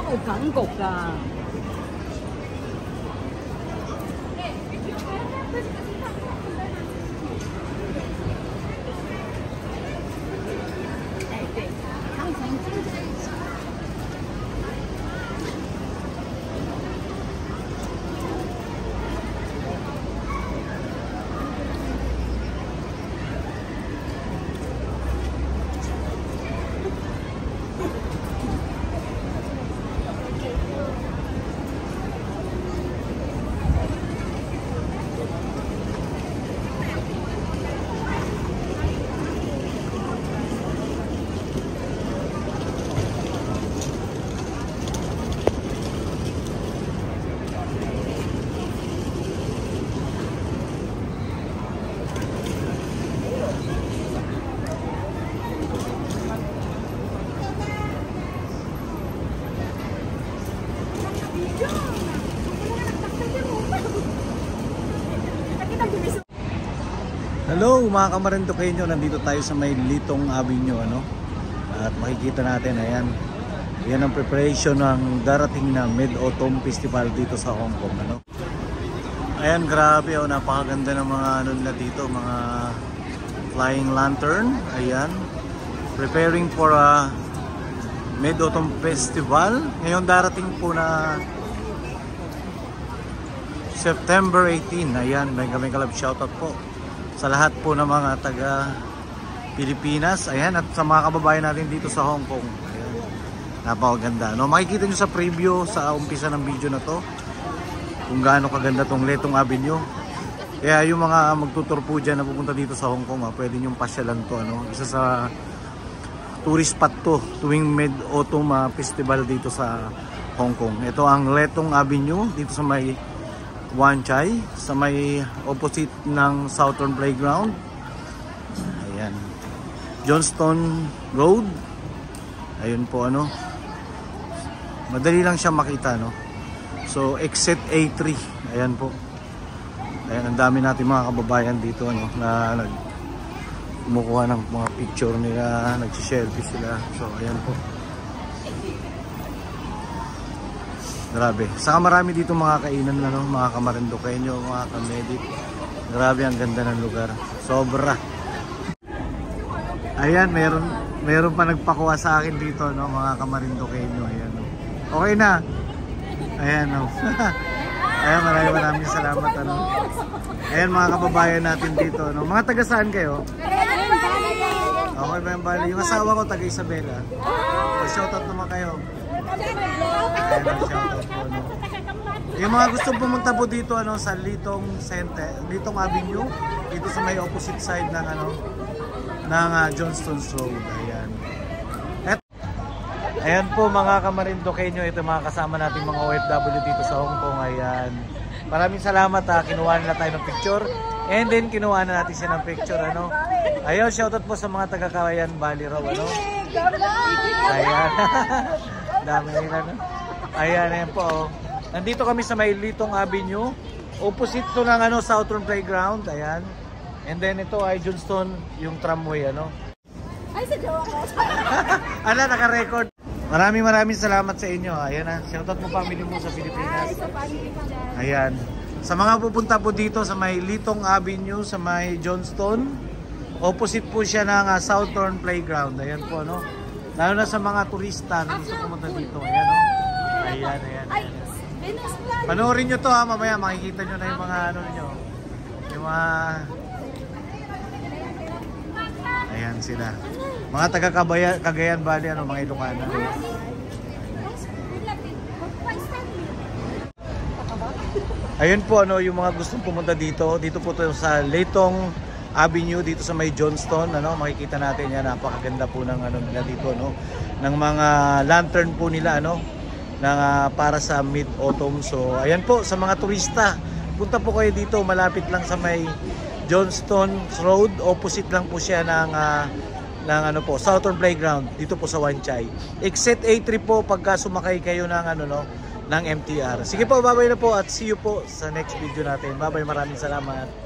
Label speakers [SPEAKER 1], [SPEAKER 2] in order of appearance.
[SPEAKER 1] 有感覺㗎。
[SPEAKER 2] Hello mga Kamarinduqueño, nandito tayo sa may Litong Avenue ano? At makikita natin, ayan, yan ang preparation ng darating na Mid-Autumn Festival dito sa Hong Kong ano? Ayan, grabe oh, napakaganda ng mga ano nila dito, mga flying lantern. Ayan, preparing for a Mid-Autumn Festival. Ngayon darating po na September 18. Ayan, may kalab shoutout po sa lahat po ng mga taga Pilipinas. Ayan, at sa mga kababayan natin dito sa Hong Kong. Ayan, napakaganda no? Makikita nyo sa preview sa umpisa ng video na to kung gaano kaganda tong Litong Avenue. Kaya yung mga magtutur po dyan na pupunta dito sa Hong Kong, pwede nyong pasyalan to ano? Isa sa tourist spot to tuwing Mid-Autumn Festival dito sa Hong Kong. Ito ang Litong Avenue dito sa may Wan Chai, sa may opposite ng Southern Playground. Ayan, Johnston Road. Ayun po ano, madali lang siya makita no. So exit A3. Ayan po. Ayan, ang dami natin mga kababayan dito no, na kumukuha ng mga picture nila, nagsi-selfie sila. So ayan po, grabe. Saka marami dito mga kainan ano, mga Kamarinduqueño, mga kamedit. Grabe, ang ganda ng lugar. Sobra. Ayan, meron pa nagpakuha sa akin dito no, mga Kamarinduqueño. Ayan. Okay na. Ayan no. Ayan, maraming salamat ano. Ayan mga kababayan natin dito no. Mga taga saan kayo? Okay ba yung Bali? Yung asawa ko taga Isabela. Shoutout naman kayo. Ayan, shoutout po no. Yung mga gustong pumunta po dito ano, sa Litong Center, Litong Avenue, dito sa may opposite side ng ano, ng Johnston Road. Ayan. Ayan po mga Kamarinduqueño, ito mga kasama natin mga OFW dito sa Hong Kong. Ayan, maraming salamat kinuha nila tayo ng picture, and then kinuha na natin siya ng picture ano. Ayun, shoutout po sa mga taga Kawayan Bali raw ano. Ayan. Dami nila no. Ayan, ayan po oh. Nandito kami sa may Litong Avenue, opposite to ng ano, Southern Playground. Ayan, and then ito ay Johnston, yung tramway ano. Ay, sa jowa ko. Ala, naka-record. Maraming salamat sa inyo. Ayan na, shoutout mo family mo sa Pilipinas. Ayan, sa mga pupunta po dito sa may Litong Avenue, sa may Johnston, opposite po siya ng Southern Playground. Ayan po no, lalo na sa mga turista na gusto pumunta dito. Ayan no. Ayan, ayan, ayan. Panoorin nyo to mamaya makikita nyo na yung mga ano nyo, yung mga, ayan sila, mga taga Cagayan Valley ano, mga Ilocana. Ayun po ano, yung mga gustong pumunta dito po to sa Litong Avenue dito sa may Johnston ano, makikita natin yan, napakaganda po ng ano nila dito no, ng mga lantern po nila ano, ng para sa Mid-Autumn. So ayan po, sa mga turista, punta po kayo dito, malapit lang sa may Johnston Road, opposite lang po siya ng ano po, Southern Playground dito po sa Wan Chai. Exit A3 po pagka sumakay kayo ng ano no, ng MTR. Sige po, bye-bye na po at see you po sa next video natin. Bye-bye, maraming salamat.